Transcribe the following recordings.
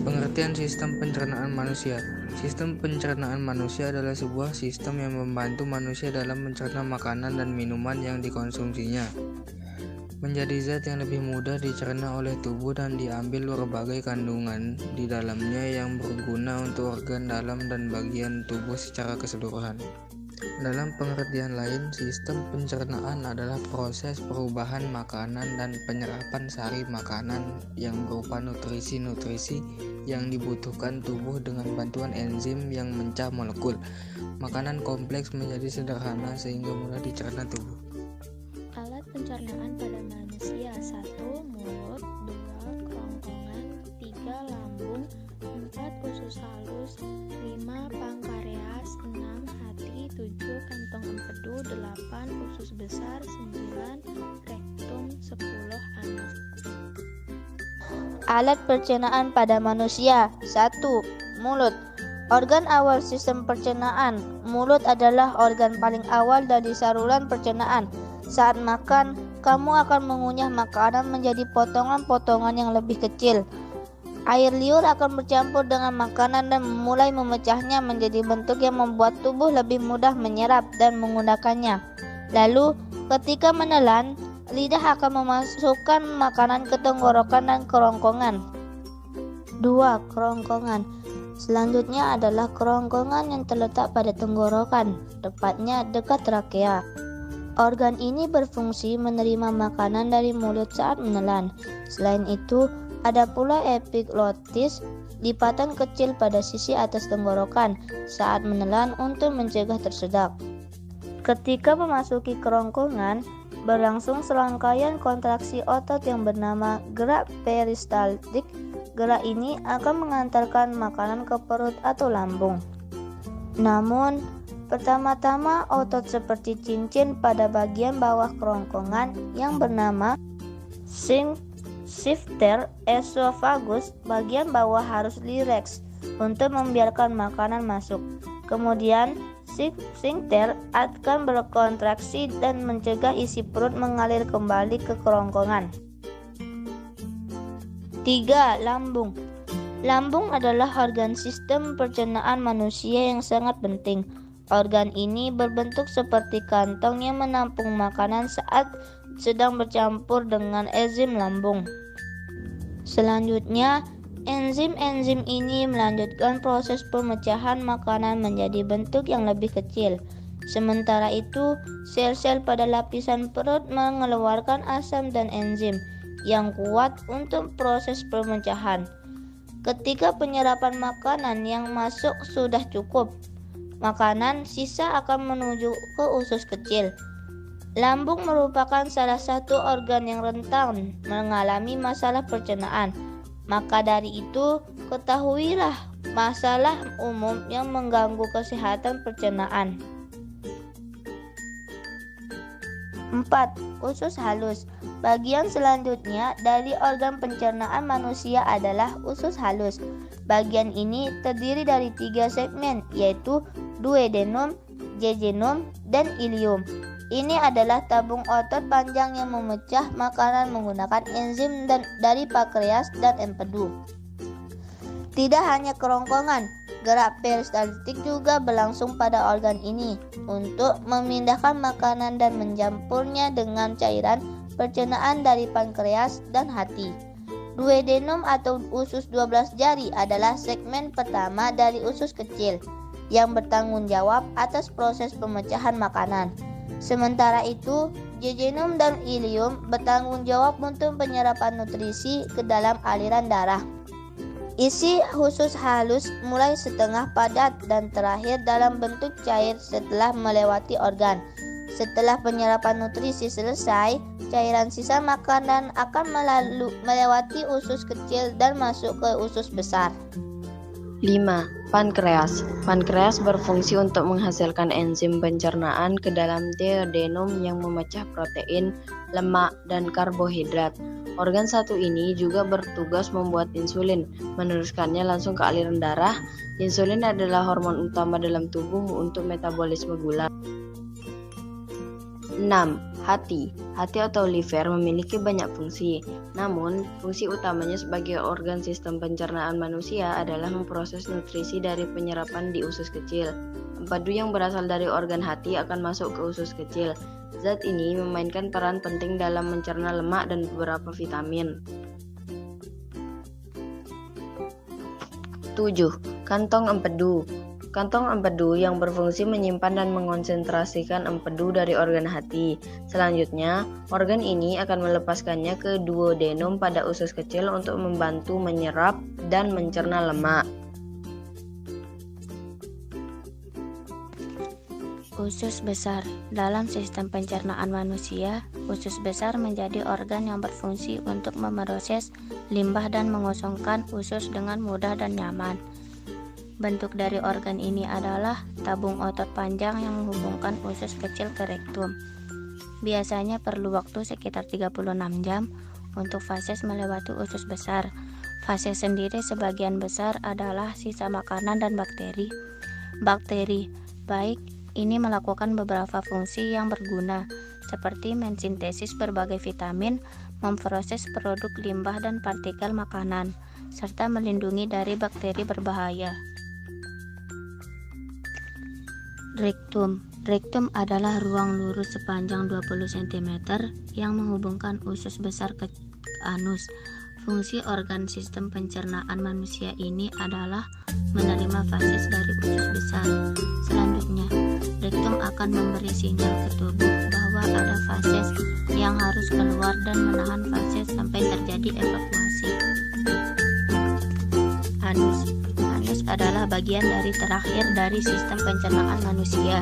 Pengertian sistem pencernaan manusia. Sistem pencernaan manusia adalah sebuah sistem yang membantu manusia dalam mencerna makanan dan minuman yang dikonsumsinya menjadi zat yang lebih mudah dicerna oleh tubuh dan diambil berbagai kandungan di dalamnya yang berguna untuk organ dalam dan bagian tubuh secara keseluruhan. Dalam pengertian lain, sistem pencernaan adalah proses perubahan makanan dan penyerapan sari makanan yang berupa nutrisi-nutrisi yang dibutuhkan tubuh dengan bantuan enzim yang mencah molekul makanan kompleks menjadi sederhana sehingga mudah dicerna tubuh. Alat pencernaan pada manusia: 1. Mulut, 2. Kerongkongan, 3. Lambung, 4. Usus halus, 5. Pankreas, 6. Hati, 7. Kantong empedu, 8. Usus besar, 9. Rektum, 10. Anus. Alat pencernaan pada manusia. 1. Mulut. Organ awal sistem pencernaan. Mulut adalah organ paling awal dari saluran pencernaan. Saat makan, kamu akan mengunyah makanan menjadi potongan-potongan yang lebih kecil. Air liur akan bercampur dengan makanan dan mulai memecahnya menjadi bentuk yang membuat tubuh lebih mudah menyerap dan menggunakannya. Lalu, ketika menelan, lidah akan memasukkan makanan ke tenggorokan dan kerongkongan. 2. Kerongkongan. Selanjutnya adalah kerongkongan yang terletak pada tenggorokan, tepatnya dekat trakea. Organ ini berfungsi menerima makanan dari mulut saat menelan. Selain itu, ada pula epiglotis, lipatan kecil pada sisi atas tenggorokan saat menelan untuk mencegah tersedak. Ketika memasuki kerongkongan, berlangsung serangkaian kontraksi otot yang bernama gerak peristaltik. Gerak ini akan mengantarkan makanan ke perut atau lambung. Namun, pertama-tama otot seperti cincin pada bagian bawah kerongkongan yang bernama sphincter esophagus bagian bawah harus rileks untuk membiarkan makanan masuk. Kemudian, sphincter akan berkontraksi dan mencegah isi perut mengalir kembali ke kerongkongan. 3. Lambung. Lambung adalah organ sistem pencernaan manusia yang sangat penting. Organ ini berbentuk seperti kantong yang menampung makanan saat sedang bercampur dengan enzim lambung. Selanjutnya, enzim-enzim ini melanjutkan proses pemecahan makanan menjadi bentuk yang lebih kecil. Sementara itu, sel-sel pada lapisan perut mengeluarkan asam dan enzim yang kuat untuk proses pemecahan. Ketika penyerapan makanan yang masuk sudah cukup, makanan sisa akan menuju ke usus kecil. Lambung merupakan salah satu organ yang rentan mengalami masalah pencernaan. Maka dari itu, ketahuilah masalah umum yang mengganggu kesehatan pencernaan. 4. Usus halus. Bagian selanjutnya dari organ pencernaan manusia adalah usus halus. Bagian ini terdiri dari 3 segmen, yaitu duodenum, jejunum, dan ileum. Ini adalah tabung otot panjang yang memecah makanan menggunakan enzim dari pankreas dan empedu. Tidak hanya kerongkongan, gerak peristaltik juga berlangsung pada organ ini untuk memindahkan makanan dan mencampurnya dengan cairan pencernaan dari pankreas dan hati. Duodenum atau usus 12 jari adalah segmen pertama dari usus kecil yang bertanggung jawab atas proses pemecahan makanan. Sementara itu, jejunum dan ileum bertanggung jawab untuk penyerapan nutrisi ke dalam aliran darah. Isi usus halus mulai setengah padat dan terakhir dalam bentuk cair setelah melewati organ. Setelah penyerapan nutrisi selesai, cairan sisa makanan akan melewati usus kecil dan masuk ke usus besar. 5. Pankreas. Pankreas berfungsi untuk menghasilkan enzim pencernaan ke dalam duodenum yang memecah protein, lemak, dan karbohidrat. Organ satu ini juga bertugas membuat insulin, meneruskannya langsung ke aliran darah. Insulin adalah hormon utama dalam tubuh untuk metabolisme gula. 6. Hati atau liver memiliki banyak fungsi. Namun, fungsi utamanya sebagai organ sistem pencernaan manusia adalah memproses nutrisi dari penyerapan di usus kecil. Empedu yang berasal dari organ hati akan masuk ke usus kecil. Zat ini memainkan peran penting dalam mencerna lemak dan beberapa vitamin. 7. Kantong empedu. Kantong empedu yang berfungsi menyimpan dan mengonsentrasikan empedu dari organ hati. Selanjutnya, organ ini akan melepaskannya ke duodenum pada usus kecil untuk membantu menyerap dan mencerna lemak. Usus besar. Dalam sistem pencernaan manusia, usus besar menjadi organ yang berfungsi untuk memproses limbah dan mengosongkan usus dengan mudah dan nyaman. Bentuk dari organ ini adalah tabung otot panjang yang menghubungkan usus kecil ke rektum. Biasanya perlu waktu sekitar 36 jam untuk fases melewati usus besar. Fases sendiri sebagian besar adalah sisa makanan dan bakteri. Bakteri baik ini melakukan beberapa fungsi yang berguna, seperti mensintesis berbagai vitamin, memproses produk limbah dan partikel makanan, serta melindungi dari bakteri berbahaya. Rektum. Rektum adalah ruang lurus sepanjang 20 cm yang menghubungkan usus besar ke anus. Fungsi organ sistem pencernaan manusia ini adalah menerima fases dari usus besar. Selanjutnya, rektum akan memberi sinyal ke tubuh bahwa ada fases yang harus keluar dan menahan fases sampai terjadi evakuasi. Anus. Anus adalah bagian dari terakhir dari sistem pencernaan manusia.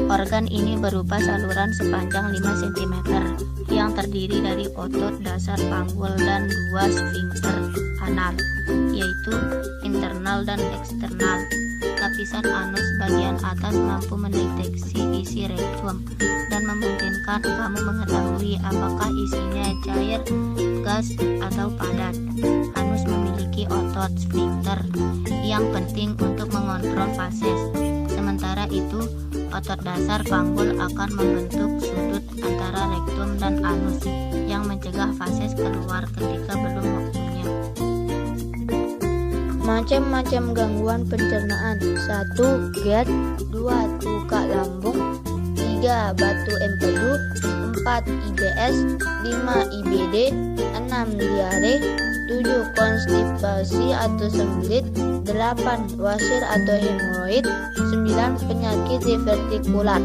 Organ ini berupa saluran sepanjang 5 cm yang terdiri dari otot dasar panggul dan 2 sfinkter anal, yaitu internal dan eksternal. Lapisan anus bagian atas mampu mendeteksi isi rektum dan memungkinkan kamu mengetahui apakah isinya cair, gas, atau padat. Anus memiliki otot sfinkter yang penting untuk mengontrol fases. Sementara itu, otot dasar panggul akan membentuk sudut antara rektum dan anus yang mencegah fases keluar ketika belum waktunya. Macam-macam gangguan pencernaan. 1. GERD, 2. Tukak lambung, 3. Batu empedu, 4. IBS, 5. IBD, 6. Diare, 7. Konstipasi atau sembelit, 8. Wasir atau hemoroid, 9. Penyakit divertikular.